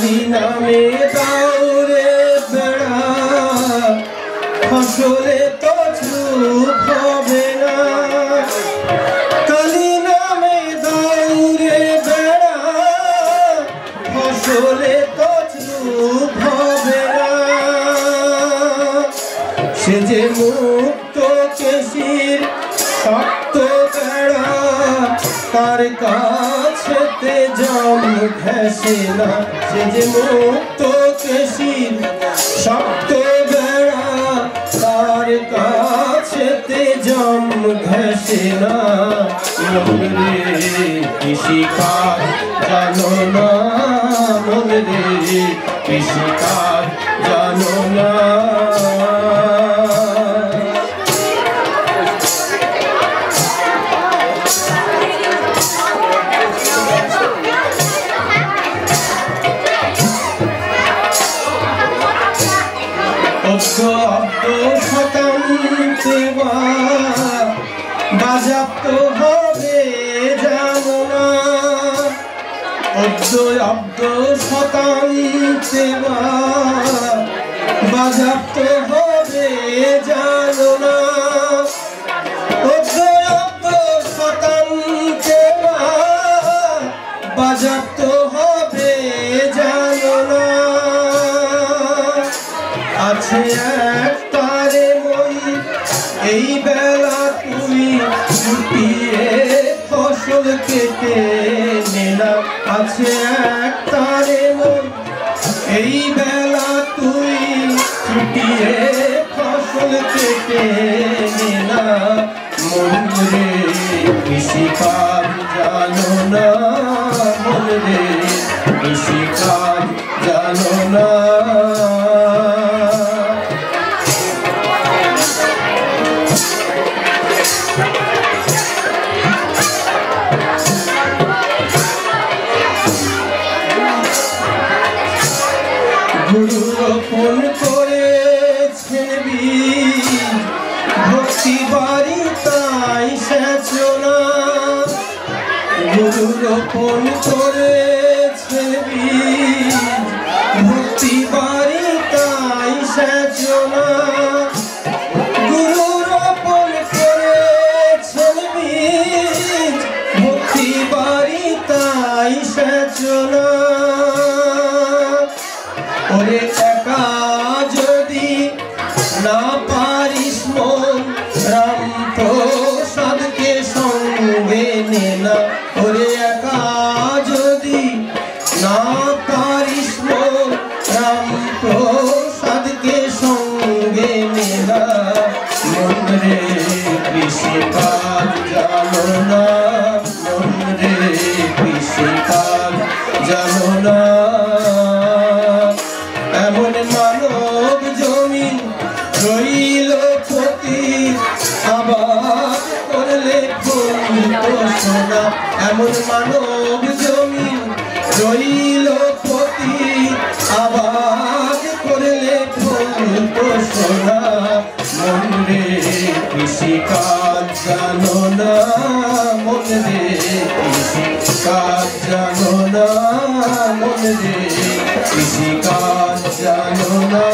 কালী নামে দাউরে বেড়া ফসলে তো চুপ হবে না কালী নামে দাউরে বেড়া ফসলে তো চুপ হবে না সে যে মুক্ত কেশির শক্ত বেড়া তার কাছেতে জম ঘেঁষে না সে যে মুক্ত কেশির শক্ত বেড়া তার কাছেতে জম ঘেঁষে না মন রে কৃষিকাজ জানো না মন রে কৃষিকাজ জানো না বাজাপ্ত হবে জানো না অব্দ শতান্তে বাজাপ্ত হবে জানো না অব্দ শতান্তে বাজাপ্ত হবে জানো না আছে এক তারে মই এই বেলা তুই ছুটিয়ে ফসল কেটে নেনা আছে এক তারে মই এই বেলা তুই ছুটিয়ে ফসল কেটে নেনা মন রে কৃষিকাজ জানো না মন রে কৃষিকাজ জানো না গুরু রোপণ করেছেন বীজ ভক্তি বাড়ি তাই সেচনা গুরু রোপণ করেছেন বীজ ভক্তি বাড়ি তাই সেচনা গুরু রোপণ করেছেন বীজ ভক্তি বাড়ি তাই সেচনা ওরে একা যদি না পারিস মন রাম প্রসাদকে সঙ্গে নে না ওরে একা যদি না পারিস মন রাম প্রসাদকে সঙ্গে নে না মন রে কৃষিকাজ জানো না মন রে কৃষিকাজ জানো না এমন মানব জমিন রইল প্রতি আবাদ করলে সোনা এমন মানব জমিন রইল প্রতি আবাদ করলে সোনা মন রে কৃষিকাজ জানো না মন রে কৃষিকাজ জানো না মন রে কৃষিকাজ জানো না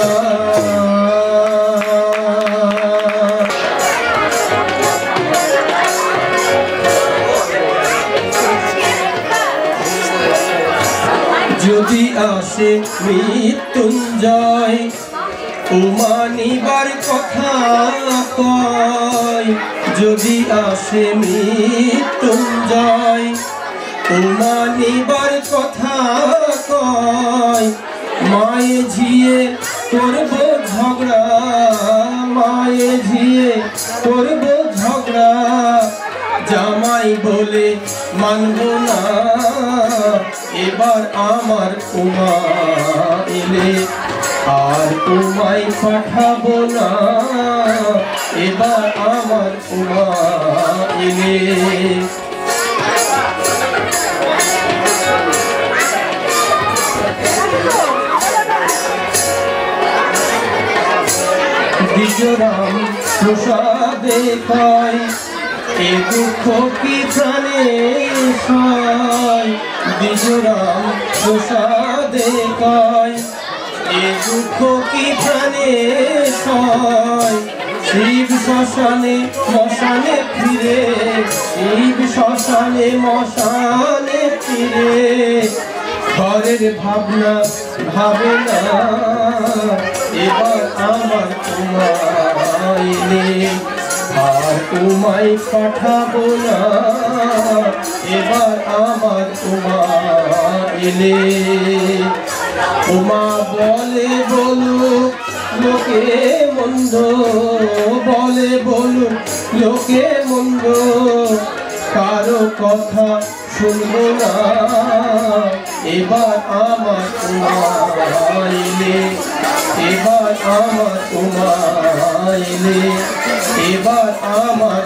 যদি আসে মৃত্যুঞ্জয় ও মানিবার কথা কয় যদি আসে মৃত্যুঞ্জয় ও মানিবার কথা কয় মায়ে ঝিয়ে করব ঝগড়া মায়ে ঝিয়ে করব ঝগড়া জামাই বলে মানব না এবার আমার উমা এলে আর উমাই পাঠাবো না এবার আমার উমা এলে দ্বিজরাম প্রসাদে কয় এ দুঃখ কি প্রাণে সয় বিজরাম প্রসাদে কয় এ দুঃখ কি প্রাণে সয় শিব শ্মশানে মশানে ফিরে শিব শ্মশানে মশানে ফিরে ঘরের ভাবনা ভাবে না এবার আমার তোমায় আর তোমায় পাঠাবো না এবার আমার তোমায় উমা বলে বলুক লোকে মন্দ বলে বলুক লোকে মন্দ কারো কথা শুনবো না এবার আমার তোমায় এবার আমার তোমায় এবার আমার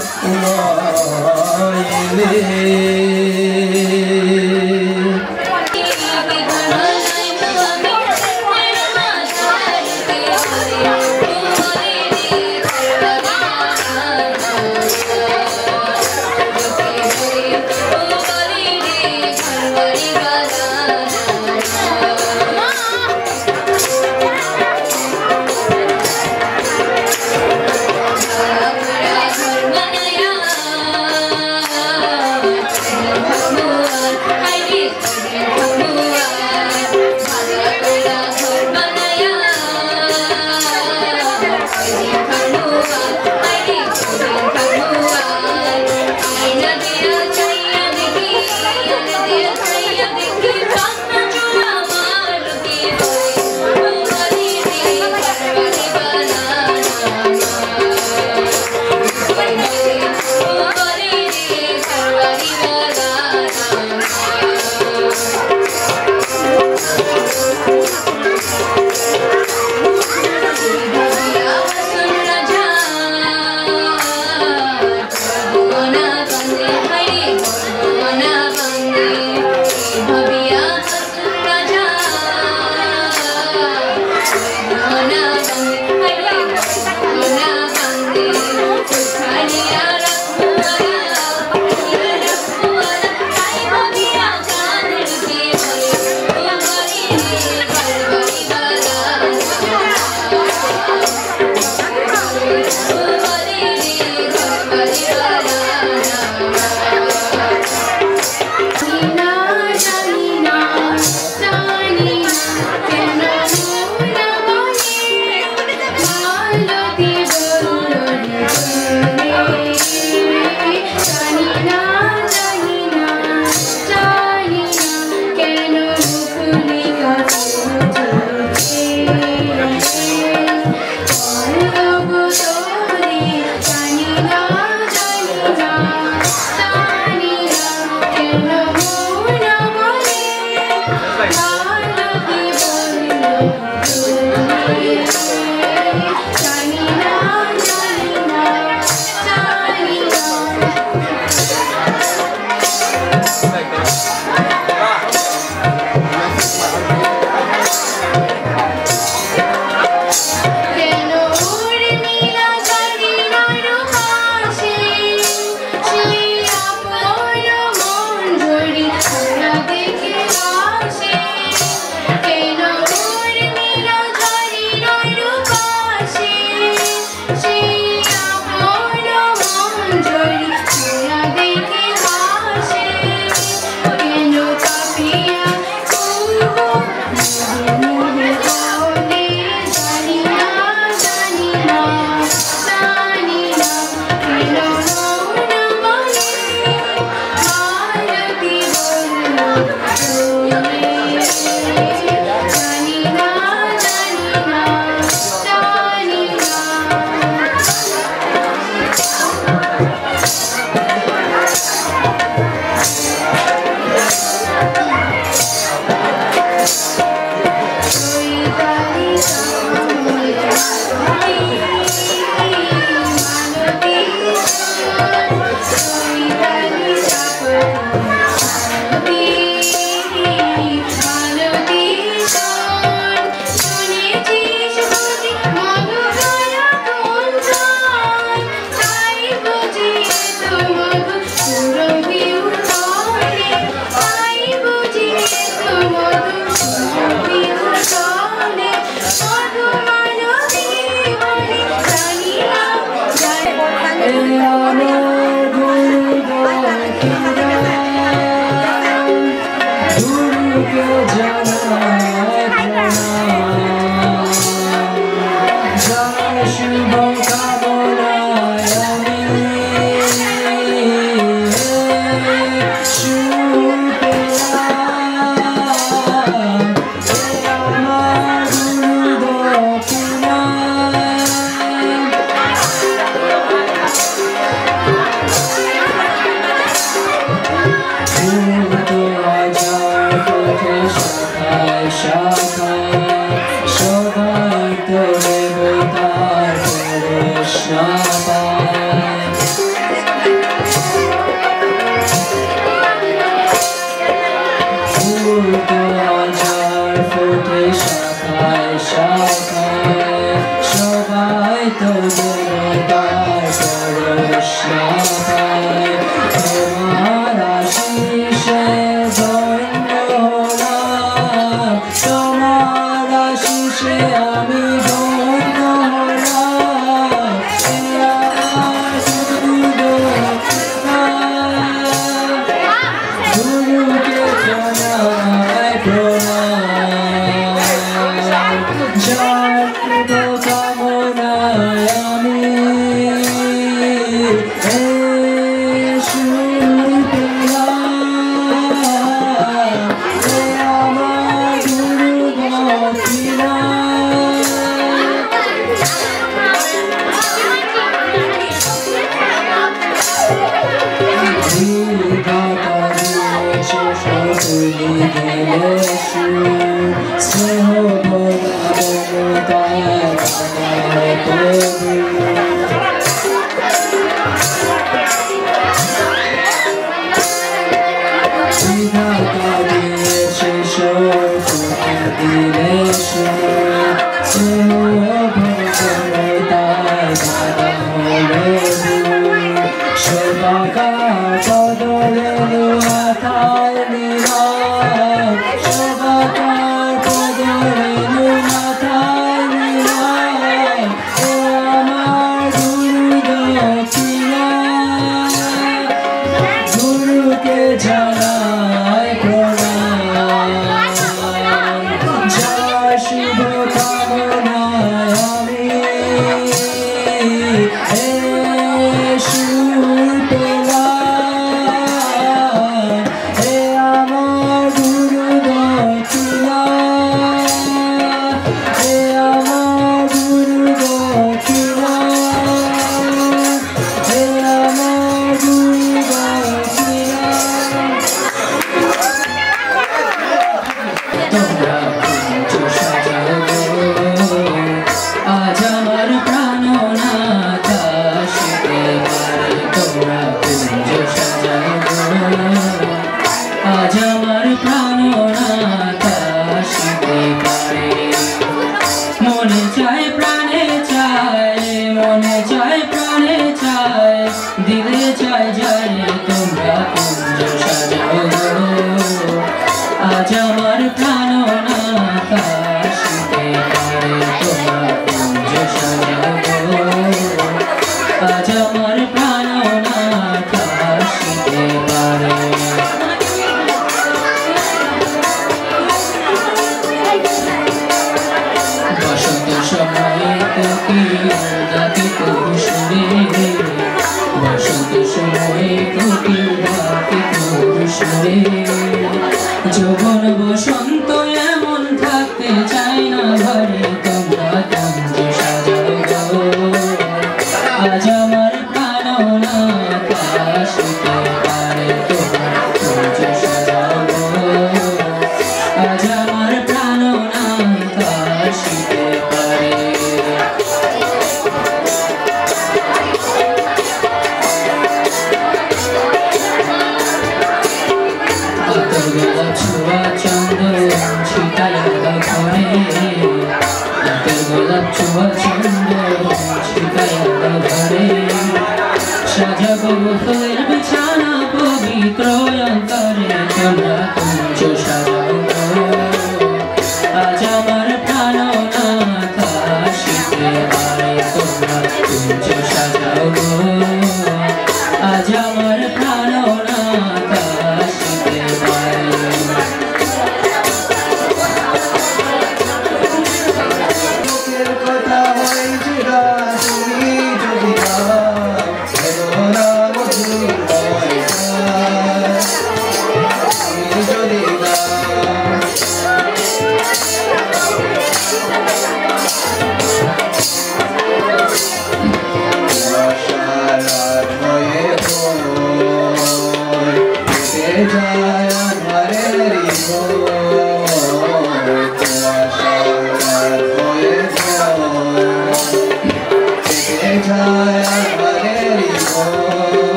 কথা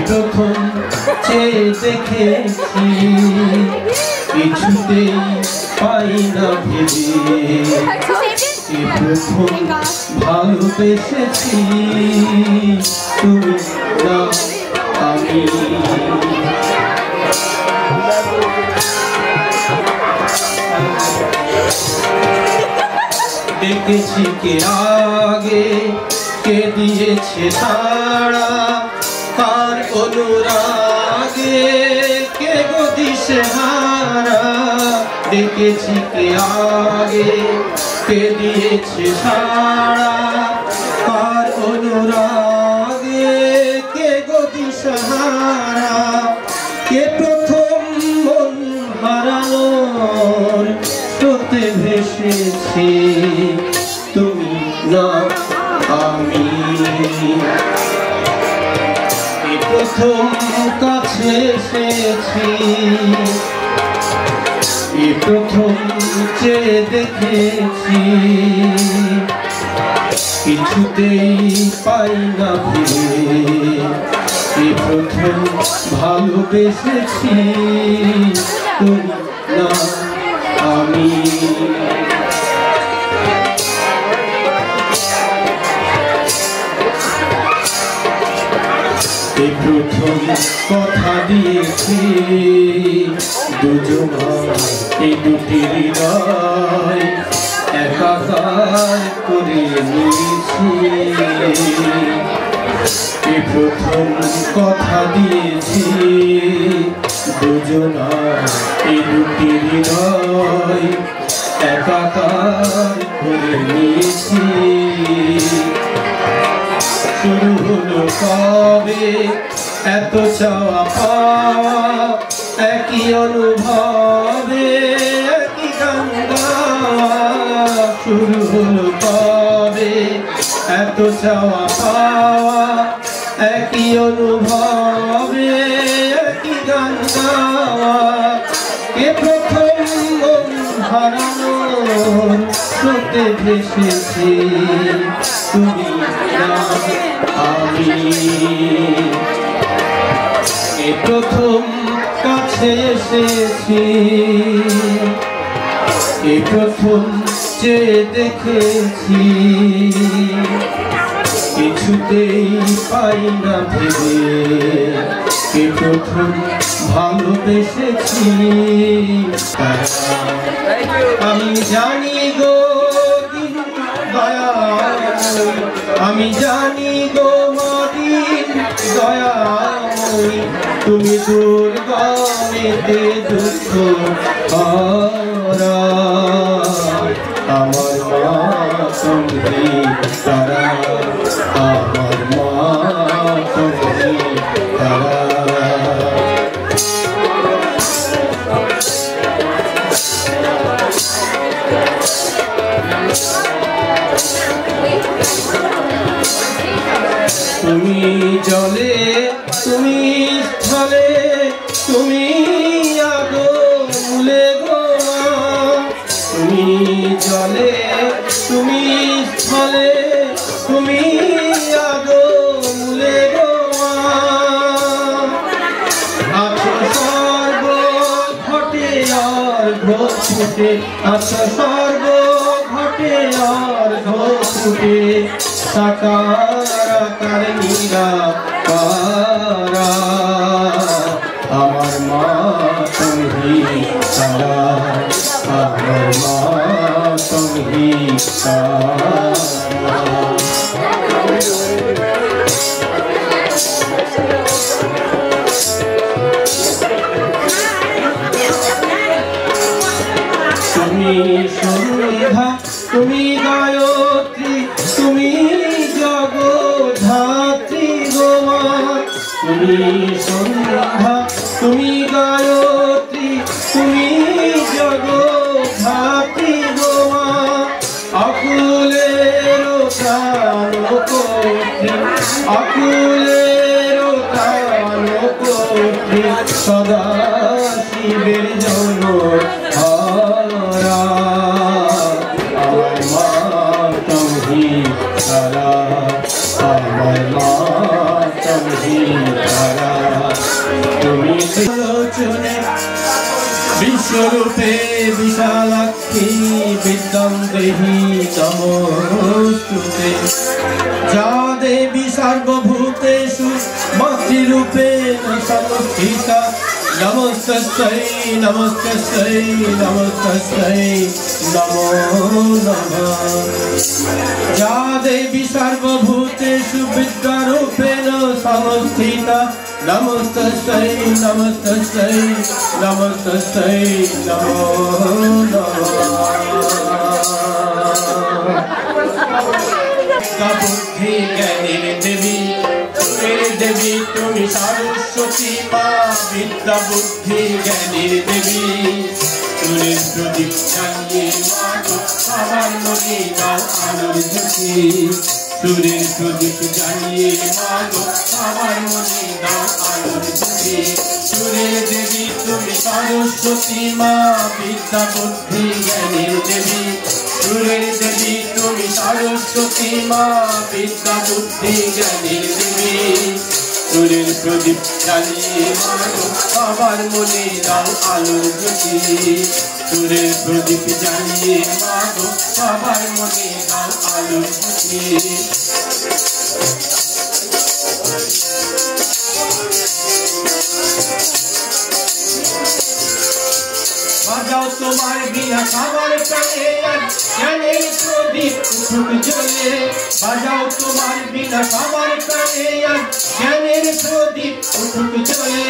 প্রথম চেয়ে দেখেছি কিছুতেই পাই না ভেবে এই প্রথম ভালোবেসেছি তুমি না আমি দেখেছি কে আগে কে দিয়েছে সাড়া তার অনুরাগে কে গো দিশেহারা দেখেছি কে আগে কে দিয়েছে সাড়া তার অনুরাগে কে গো দিশেহারা কে প্রথম মন হারানোর স্রোতে ভেসেছে তুমি না আমি প্রথম কাছে এসেছি প্রথম চেয়ে দেখেছি কিছুতেই পাই না ভেবে প্রথম ভালোবেসেছি তুমি না আমি প্রথম কথা দিয়েছি দুজনার এই দুটি হৃদয় একাকার করে নিয়েছি প্রথম কথা দিয়েছি দুজনার এই দুটি হৃদয় একাকার করে নিয়েছি শুরু হলো কবে এত চাওয়া পাওয়া একই অনুভবে একই গান গাওয়া শুরু হলো কবে এত চাওয়া পাওয়া একই অনুভবে একই গান গাওয়া কে প্রথম মন হারানোর স্রোতে ভেসেছি তুমি না আমি প্রথম কাছে এসেছি প্রথম চেয়ে দেখেছি কিছুতেই পাই না ভেবে প্রথম ভালোবেসেছি আমি জানি গো দয়া আমি জানি গো মদিন দয়াময়ী তুমি দুর্গমেতে দুঃখ হারা আমার মা তুমি তারা আমার মা তুমি তারা তুমি জলে তুমি স্থলে তুমি আগুনে গো তুমি জলে তুমি স্থলে তুমি আগুনে গো আছো সর্ব ঘটে আর ঘটে আছো সর্ব ঘটে আর ঘটে সাকার নিরাকারা আমার মা তুমি তারা আমার মা তুমি তারা তুমি সন্ধ্যা তুমি গায়ত্রী তুমি জগদ্ধাত্রী গো মা তুমি সন্ধ্যা তুমি গায়ত্রী তুমি জগদ্ধাত্রী গো মা আকুলের প্রাণ কোটি আকুলের প্রাণ কোটি সদা শিবের জন্য হারা আমার মা তুমি তারা আমার মা তুমি তারা বিশ্বরূপে বিশালাক্ষী বিদ্যাং দেহি নমস্তুতে। যা দেবী সর্বভূতেষু মাতৃরূপেণ সংস্থিতা নমস্তস্यै নমস্তস্यै নমস্তস্यै নমো নমঃ। যা দেবী সর্বভূতেষু বিদ্যারূপেণ সংস্থিতা নমস্তস্यै নমস্তস্यै নমস্তস্यै নমো নমঃ। বুদ্ধি জ্ঞানের দেবী দেবী তুমি সরস্বতী মা। বিদ্যা বুদ্ধি জ্ঞানের দেবী সুরের প্রদীপ জ্বালিয়ে মা গো আমার মনে দাও আলোর জ্যোতি। সুরের প্রদীপ জ্বালিয়ে মা গো আমার মনে দাও আলোর জ্যোতি। সুরের দেবী তুমি সরস্বতী মা। বিদ্যা বুদ্ধি জ্ঞানের দেবী সুরের দেবী তুমি সরস্বতী মা। বিদ্যা বুদ্ধি জ্ঞানের দেবী সুরের প্রদীপ জ্বালিয়ে মা গো আমার মনে দাও আলোর জ্যোতি। সুরের প্রদীপ জ্বালিয়ে মা গো আমার মনে দাও আলোর জ্যোতি। বাজাও তোমার বিনা খাবার প্রাণে জ্ঞানের প্রদীপ উঠুক জ্বলে। বাজাও তোমার বিনা খাবার প্রাণে জ্ঞানের প্রদীপ উঠুক জ্বলে।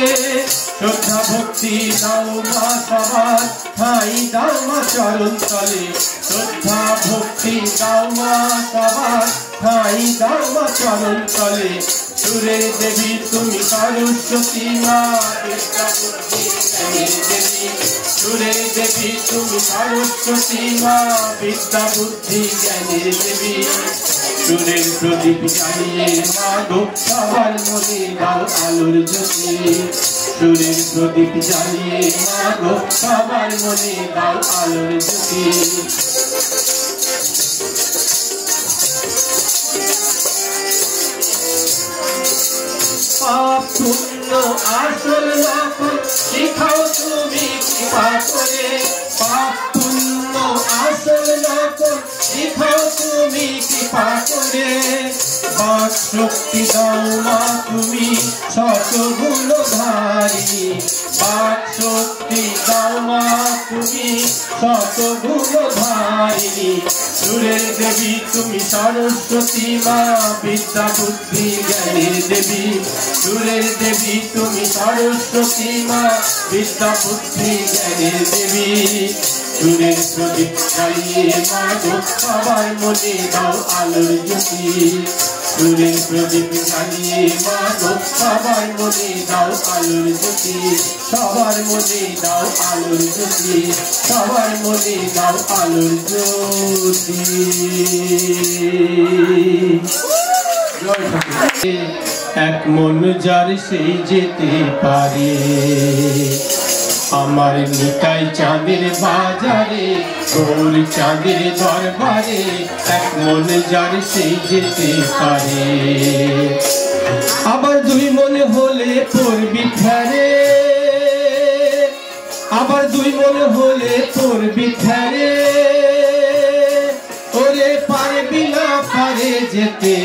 শ্রদ্ধা ভক্তি দাও মা সবার ঠাঁই দাও মা চরণ তলে। শ্রদ্ধা ভক্তি দাও মা সবার ঠাঁই দাও মা চরণ তলে। সুরের দেবী তুমি সরস্বতী মা। বিদ্যা বুদ্ধি জ্ঞানের দেবী সুরের দেবী তুমি সরস্বতী মা। বিদ্যা বুদ্ধি জ্ঞানের দেবী সুরের প্রদীপ জ্বালিয়ে মা গো সবার মনে দাও আলোর জ্যোতি। সুরের প্রদীপ জ্বালিয়ে মা গো সবার মনে দাও আলোর জ্যোতি। পাপ পুণ্য আসল নকল শিখাও তুমি কৃপা করে। পাপ পুণ্য আসল নকল শিখাও তুমি কৃপা করে। বাক শক্তি দাও মা তুমি শতগুণধারিণী। বাক শক্তি দাও মা তুমি শতগুণধারিণী। সুরের দেবী তুমি সরস্বতী মা। বিদ্যা বুদ্ধি জ্ঞানের দেবী সুরের দেবী তুমি সরস্বতী মা। বিদ্যা বুদ্ধি জ্ঞানের দেবী সুরের প্রদীপ জ্বালিয়ে মা গো সবার মনে দাও আলোর জ্যোতি। সুরের প্রদীপ জ্বালিয়ে মা গো সবার মনে দাও আলোর জ্যোতি। সবার মনে দাও আলোর জ্যোতি। সবার মনে দাও আলোর জ্যোতি। এক মন যার সেই যেতে পারে আমার নিতাই চাঁদের বাজারে গৌর চাঁদের দরবারে। এক মন যার সেই যেতে পারে। আবার দুই মনে হলে পড়বি ফেরে। আবার দুই মনে হলে পড়বি ফেরে। ওরে পারবি না পারে যেতে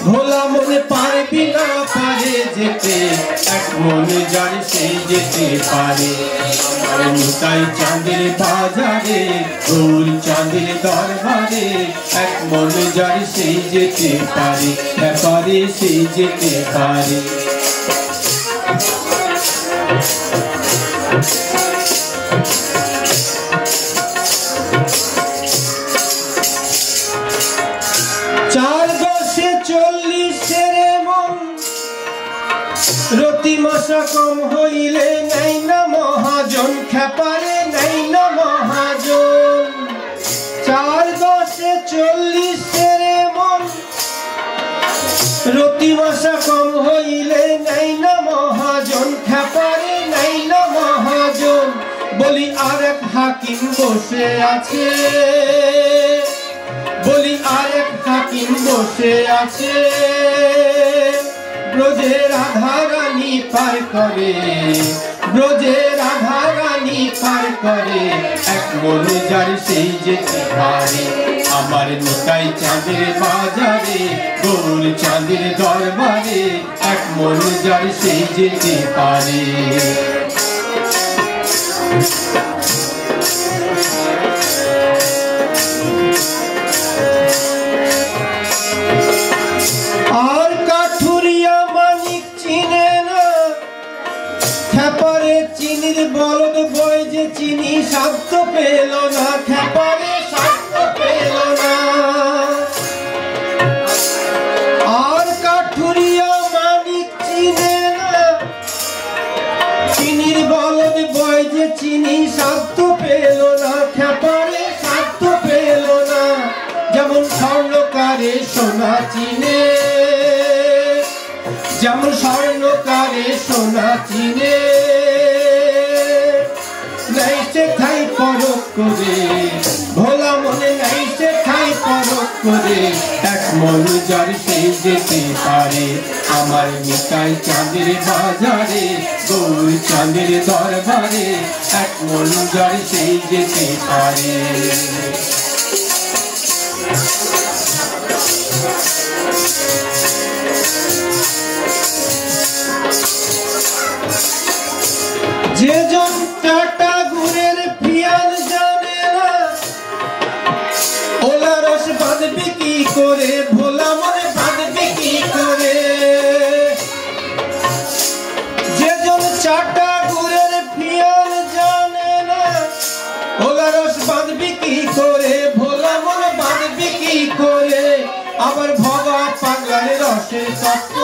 ভোলা মনে পারবি না পারে যেতে। এক মনে যার সেই যেতে পারে আমার নিতাই চাঁদের বাজারে গৌর চাঁদের দরবারে। এক মনে যার সেই যেতে পারে ব্যাপারে সেই যেতে পারে। চার দশে 40 মন রতি মশা কম হইলে নাই না মহাজন খেপারে নাই না মহাজন। 4 10 40 মন রতি মশা কম হইলে নাই না মহাজন খেপারে নাই না মহাজন। বলি আরেক হাকিম বসে আছে। বলি আরেক হাকিম বসে আছে। ব্রজে রাধা রানী পার করে। ব্রজে রাধা রানী পানি পার করে এক মন যার সেই যেতে পারে আমার নিতাই চাঁদের বাজারে গৌর চাঁদের দরবারে এক মন যার সেই যেতে পারে আর কাঠুরিয়া মানিক চিনে না খেপারে চিনির বলদ বয় যে চিনি শব্দ পেল না খেপারে শব্দ পেল না আর কাঠুরিয়া মানিক চিনে না চিনির বলদ বয় যে চিনি শব্দ পেল না খেপারে শব্দ পেল না যেমন স্বর্ণকারে সোনা চিনে যেমন স্বর্ণকারে সোনা চিনে নাই সে খাই পরখ করে ভোলা মনে নাই সে খাই পরখ করে এক মন যার সেই যেতে পারে আমার নিতাই চাঁদের বাজারে গৌর চাঁদের দরবারে এক মন যার সেই যেতে পারে যে জন টাটা গুড়ের পিয়াল জানে না ওলা রস বাঁধবে কি করে ভোলা মনে বাঁধবে কি করে যে জন চাটা গুড়ের পিয়াল জানে না ওলা রস বাঁধবে কি করে ভোলা মনে বাঁধবে কি করে আবার ভবা পাগলার রসের তত্ত্ব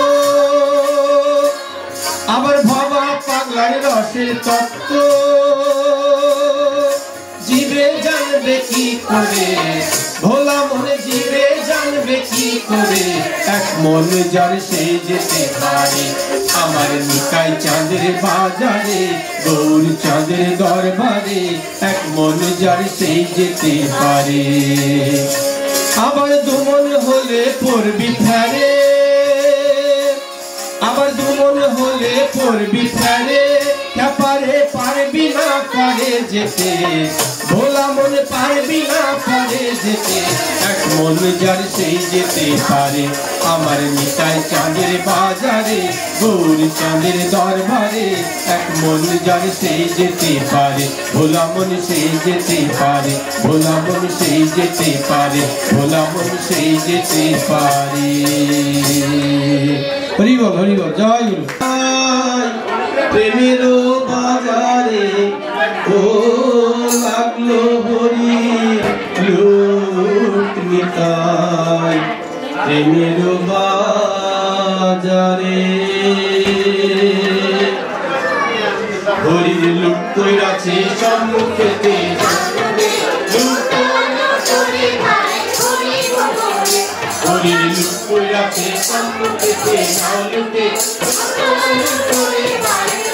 আবার ভবা পাগলার রসের তত্ত্ব জীবে জানবে কি করে ভোলা মনে জীবে জানবে কি করে এক মন যার সেই যেতে পারে আমার নিতাই চাঁদের বাজারে গৌর চাঁদের দরবারে এক মন যার সেই যেতে পারে আবার দুমন হলে পড়বি ফেরে আবার দুমন হলে পড়বি ফেরে খেপারে পারবি না পারে যেতে ভোলা মনে পারবি না পারে যেতে এক মন যার সেই যেতে পারে আমার নিতাই চাঁদের বাজারে গৌর চাঁদের দরবারে এক মন যার সেই যেতে পারে ভোলা মন সেই যেতে পারে ভোলা মন সেই যেতে পারে ভোলা মন সেই যেতে পারে হরি বল জয় গুরু প্রেমের বাজারে ও লাগলো হরি লুট নিতাই প্রেমের বাজারে হরির লুট কইরাছে সম্মুখেতে হরির লুট কইরাছে সম্মুখেতে নাও লুটে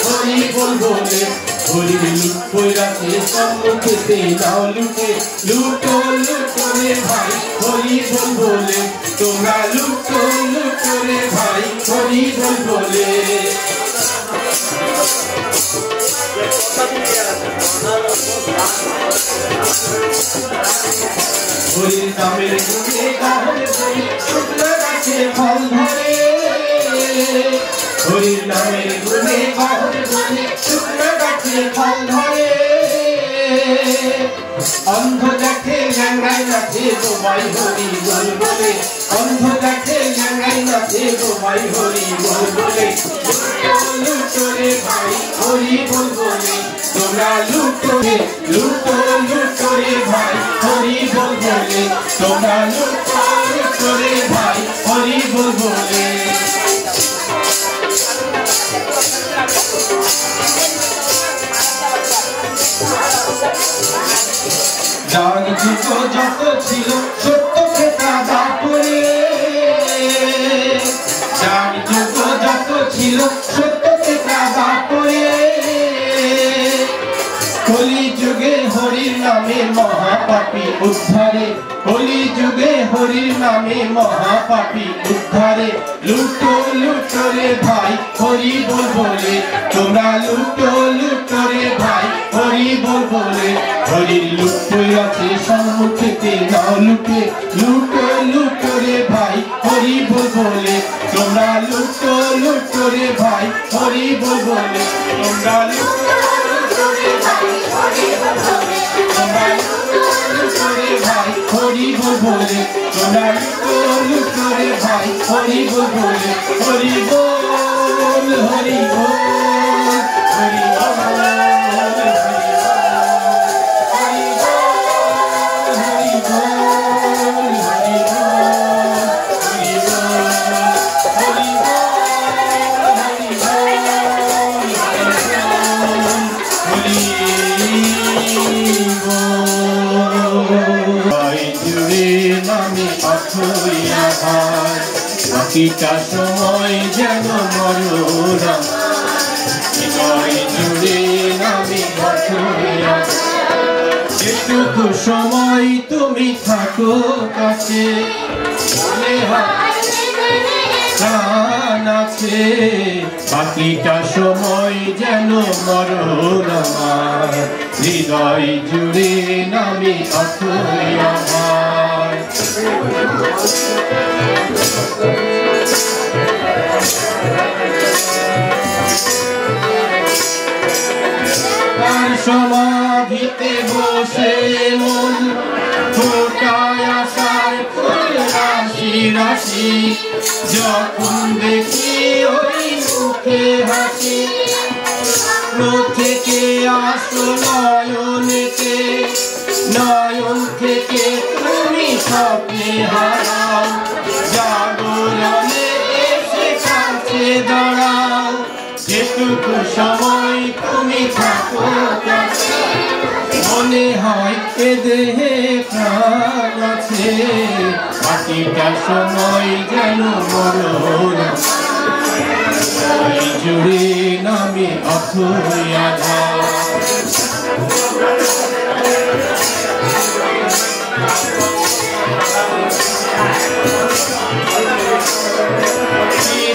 হরি বল বলে হরির লুট কইরাছে সম্মুখেতে নাও লুটে লুটো লুটো রে ভাই হরি বল বলে তোমরা লুটো লুটো রে ভাই হরি বল বলে হরির নামের গুণে গাহে বলি শুক্লা গাছে ফল ধরে হরির নামের গুণে গাহে বলি শুক্লা গাছে ফল ধরে অন্ধ দেখে ল্যাংড়াই নাচে গোমাই হরি বল বলে অন্ধ দেখে ল্যাংড়াই নাচে গোমাই হরি বল বলে লুটো রে ভাই হরি বল বলে তোমরা লুটো লুটো লুটো রে ভাই হরি বল বলে তোমরা লুটো লুটো রে ভাই হরি বল বলে যার যুগ যত ছিল সত্যকে কাদা করে যার যুগ যত ছিল সত্যকে কাদা করে কলি যুগে হরির নামে মহাপাপী উদ্ধারে কলি যুগে হরির নামে মহাপাপী উদ্ধারে লুটো লুটো রে ভাই হরি বল বলে তোমরা লুটো লুটো রে ভাই হরি বল বলে হরির লুটো আছে সম্মুখেতে নাও লুটে লুটো লুটো রে ভাই হরি বল বলে তোমরা লুটো লুটো রে ভাই হরি বল বলে তোমরা লুটো লুটো রে ভাই হরি বল বলে তোমরা লুটো লুটো রে ভাই হরি বল বলে তোমরা লুটো লুটো রে ভাই হরি বল বলে হরি বল হরি বল হরি বল বাকিটা সময় যেন মরোরা হৃদয় জুড়ে নামে অথইয়া যেটুকু সময় তুমি থাকো কাছে মনে হয় প্রাণ আছে বাকিটা সময় যেন মরোরা হৃদয় জুড়ে নামে অথইয়া সমাধিতে বসে মন ফোটায় আশার ফুল রাশি রাশি যখন দেখি ওই মুখে হাসি থেকে আসো নয়নেতে নয়ন থেকে তুমি স্বপ্নে হারাও জাগরণে এসে কাছে দাঁড়াও যেটুকু সময় তুমি থাকো কাছে মনে হয় এ দেহে প্রাণ আছে বাকিটা সময় যেন মরোরা জুড়ে নামে অথইয়া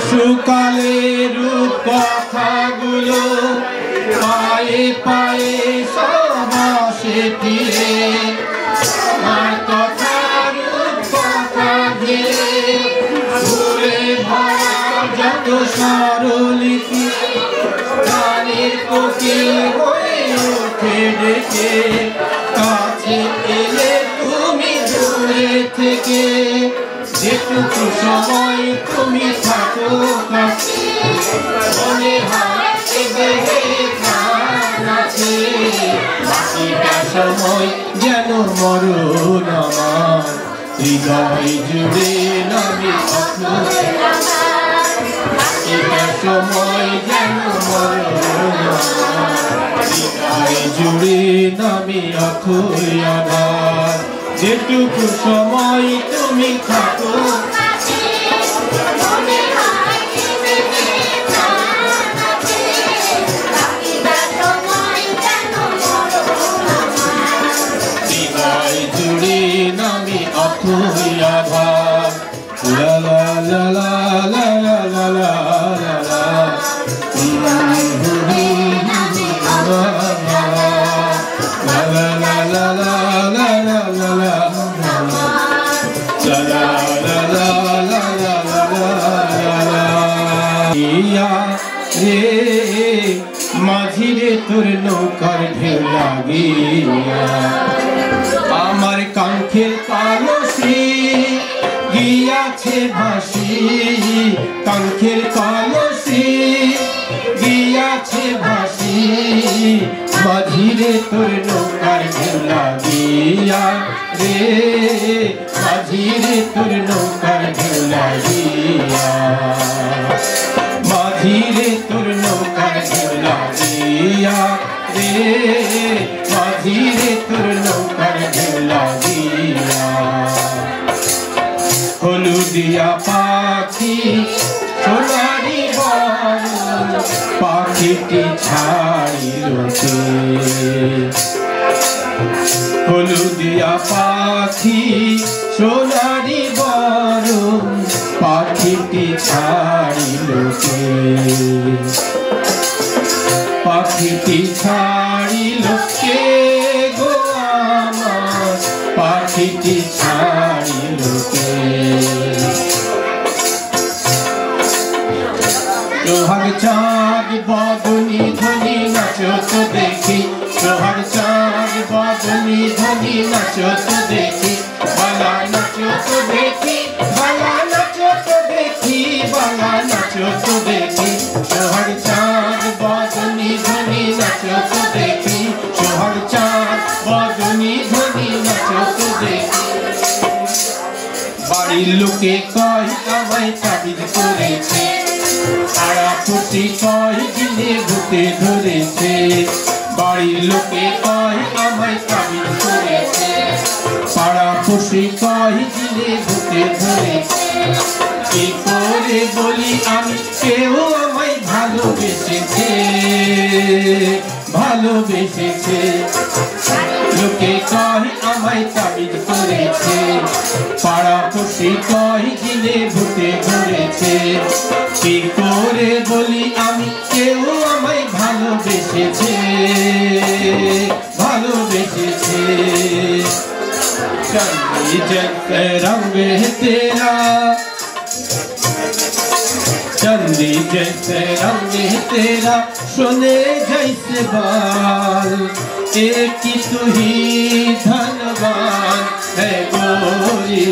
শিশুকালের রূপ কথাগুলো পায়ে পায়ে সব আসে ফিরে আমার কথার কথা ঘিরে ভুলে ভরা যত স্বরলিপি গানের কোকিল হয়ে ওঠে ডেকে কাছে এলে তুমি দূরে থেকে যেটুকু সময় তুমি থাকো কাছে মনে হয় এ দেহে প্রাণ আছে বাকিটা সময় যেন মরণ আমার হৃদয় জুড়ে নামে অথইয়া বাকিটা সময় যেন মরণ হৃদয় জুড়ে নামে অথইয়া যেটুকু সময় তুমি থাকো হৃদয় জুড়ে নামে অথইয়া লা লা লা লা লা লা লা লা মাঝিরে তোর নৌকার ঢেউ লাগিয়া আমার কাঙ্ক্ষের কলসি গিয়াছে ভাসি কাঙ্ক্ষের কলসি গিয়াছে ভাসি মাঝিরে তোর নৌকার ঢেউ লাগিয়া রে মাঝিরে তোর নৌকার ঢেউ লাগিয়া মাঝিরে তোর নৌকার ঢেউ লাগিয়া রে মাঝিরে তোর নৌকার ঢেউ লাগিয়া হলুদিয়া পাখি সোনারি বন পাখিটি ছাড়িল হলুদ উড়িয়া পাখি সোনারি বরণ পাখিটি ছাড়িল কে পাখিটি ছাড়িল কে গো আমার পাখিটি ছাড়িল কে সোহাগ চাঁদ বদনি ধ্বনি নাচত দেখি সোহাগ চাঁদ বদনি ধ্বনি নাচত দেখি বালা নাচত দেখি বালা নাচত দেখি বালা নাচত দেখি সোহাগ চাঁদ বদনি ধ্বনি নাচত দেখি সোহাগ চাঁদ বদনি ধ্বনি নাচত দেখি বাড়ির লোকে কয় আমায় তাবিজ করেছে আড়াপুটি কয় দিনে ভূতে ধরেছে বাড়ির লোকে কয় আমায় তাবিজ করেছে পাড়াপুষি কয় দিনে ভূতে ধরেছে কি করে বলি আমি কেউ আমায় ভালোবেসেছে ভালোবেসেছে লোকে কয় আমায় তাবিজ করেছে পাড়াপুষি কয় দিনে ভূতে ধরেছে কি করে বলি আমি কেউ আমায় ভালোবেসেছে ভালোবেসেছে चांदी जैसे रंग है तेरा चांदी जैसे रंग है तेरा सोने जैसे बाल एक ही तू ही धनवान है गोरी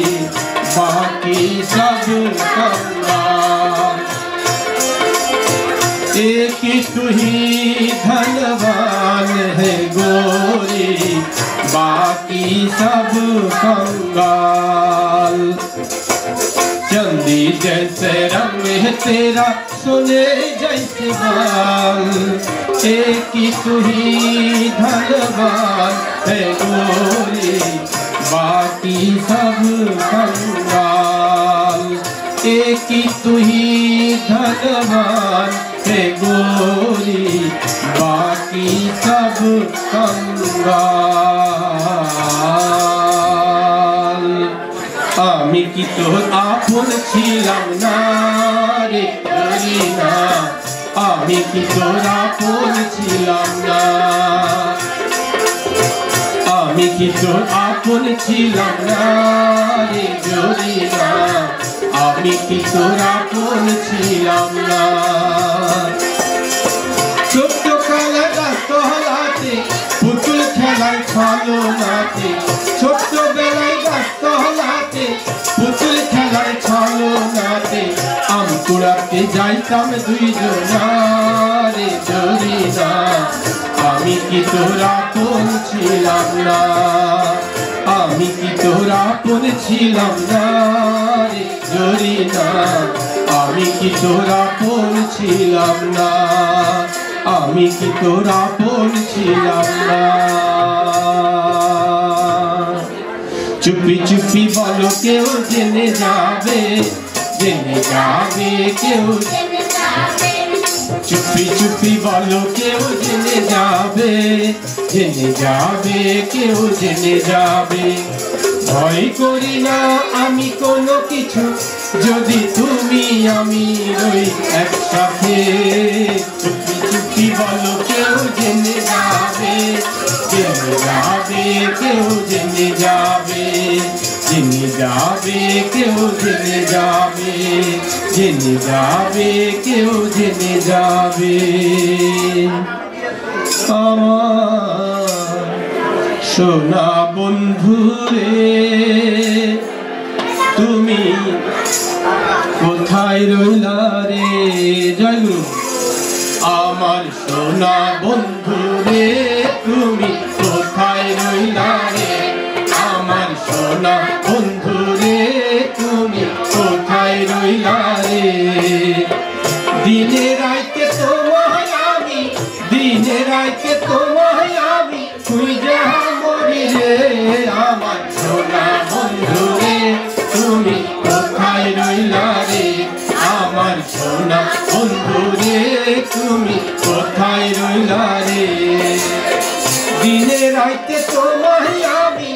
बाकी सब कंगाल एक ही तू ही धनवान है गोरी बाकी सब कंगाल चांदी जैसे रंग है तेरा सोने जैसे बाल एक ही तू ही धनवान है गोरी बाकी सब कंगाल एक ही तू ही धनवान है गोरी बाकी सब कंगाल आमी की तोर आपन छिलाम ना रे करीना आमी की तोर आपन छिलाम ना आमी की तोर आपन छिलाम ना रे करीना आमी की तोर आपन छिलाम ना ছোট্ট খেলা গাছতলাতে পুতুল খেলায় ছলো নাতে ছোট্ট বেলায় গাছতলাতে পুতুল খেলায় ছলো নাতে আম কুড়াতে যাইতাম দুইজনা রে জরিনা আমি কি তোর আপন ছিলাম না আমি কি তোর আপন ছিলাম না রে জরিনা আমি কি তোর আপন ছিলাম না আমি কি তোর আপন ছিলাম না চুপি চুপি বলো কেউ জেনে যাবে কেউ চুপি চুপি বলো কেউ জেনে যাবে কেউ জেনে যাবে ভয় করি না আমি কোনো কিছু যদি তুমি আমি রই একসাথে চুপি চুপি বলো কেউ জেনে যাবে কেউ জেনে যাবে কেউ জেনে যাবে কেউ জেনে যাবে আমার সোনা বন্ধু রে তুমি কোথায় রইলা রে জয়গুরু আমার সোনা বন্ধু রে তুমি কোথায় রইলা রে আমার সোনা বন্ধু রে তুমি কোথায় রইলা রে দিনে রাইতে তোমায় আমি খুঁজে মরি রে আমার সোনা বন্ধু রে তুমি কোথায় রইলা রে আমার সোনা বন্ধু রে তুমি কোথায় রইলা রে দিনে রাইতে তোমায় আমি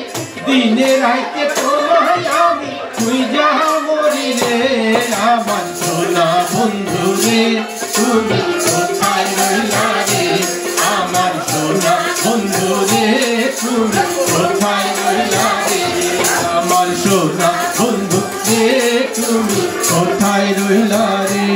দিনে রাইতে তোমায় আমি তুই যা মরি রে আমার সোনা বন্ধু রে তুমি কোথায় রইলা রে আমার সোনা বন্ধু রে তুমি কোথায় রইলা রে আমার সোনা বন্ধু রে তুমি কোথায় রইলা রে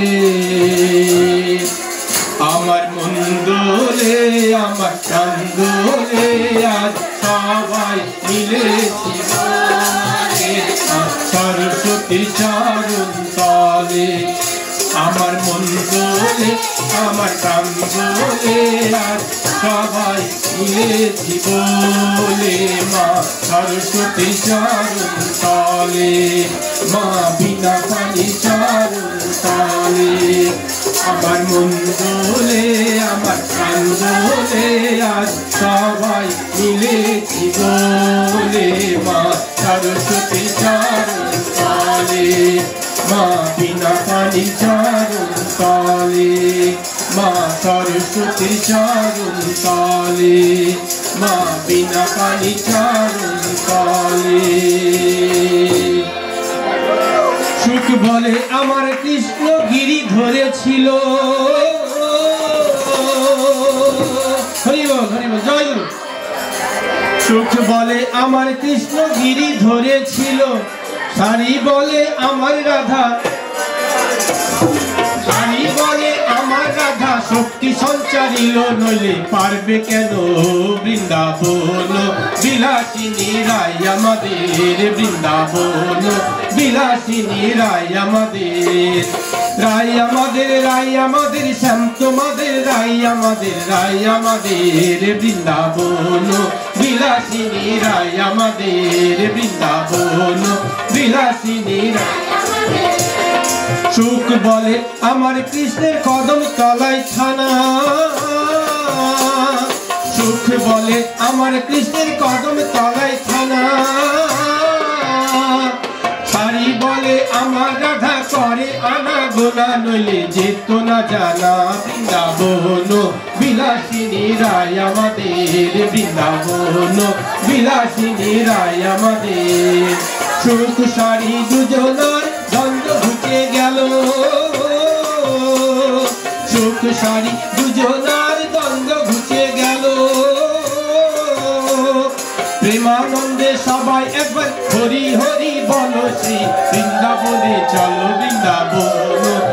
আমার মন্দরে আমার কান্দরে আজ সবাই মিলেছি সরস্বতী চরণ তলে আমার মন্দরে আমার কান্দরে আজ সবাই মিলেছি বলে মা সরস্বতী চরণ তলে মা বিনা পানি চরণ তলে আমার মন্দরে আমার কান্দরে আজ সবাই মিলেছি বলে মা সরস্বতী চরণ তলে মা বিনা পানি চরণ তলে মা সরস্বতী চরণ তলে মা বিনা পানি চরণ তলে সুখ বলে আমার কৃষ্ণ গিরি ধরেছিল জয় গুরু সুখ বলে আমার কৃষ্ণ গিরি ধরেছিল সারি বলে আমার রাধা সারি বলে আমার রাধা শক্তি সঞ্চারিল নইলে পারবে কেন বৃন্দাবন বিলাসিনী রায় আমাদের বৃন্দাবন বিলাসিনী রায় আমাদের রায় আমাদের রায় আমাদের শ্যাম তোমাদের রায় আমাদের বৃন্দাবন বিলাসিনী রায় আমাদের বৃন্দাবন বিলাসিনী রায় সুখ বলে আমার কৃষ্ণের কদম তলায় ছানা সুখ বলে আমার কৃষ্ণের কদম তলায় ছানা সারি বলে আমার রাধা করে আনা গোনা নইলে যেত না জানা বৃন্দাবন বিলাসিনী রায় আমাদের বৃন্দাবন বিলাসিনী রায় আমাদের সুখ সারি দুজনার দ্বন্দ্ব ঘুচে গেল সুখ সারি দুজনার দ্বন্দ্ব ঘুচে গেল প্রেমানন্দে সবাই একবার হরি হরি বলো শ্রী বৃন্দাবনে চলো বৃন্দাবন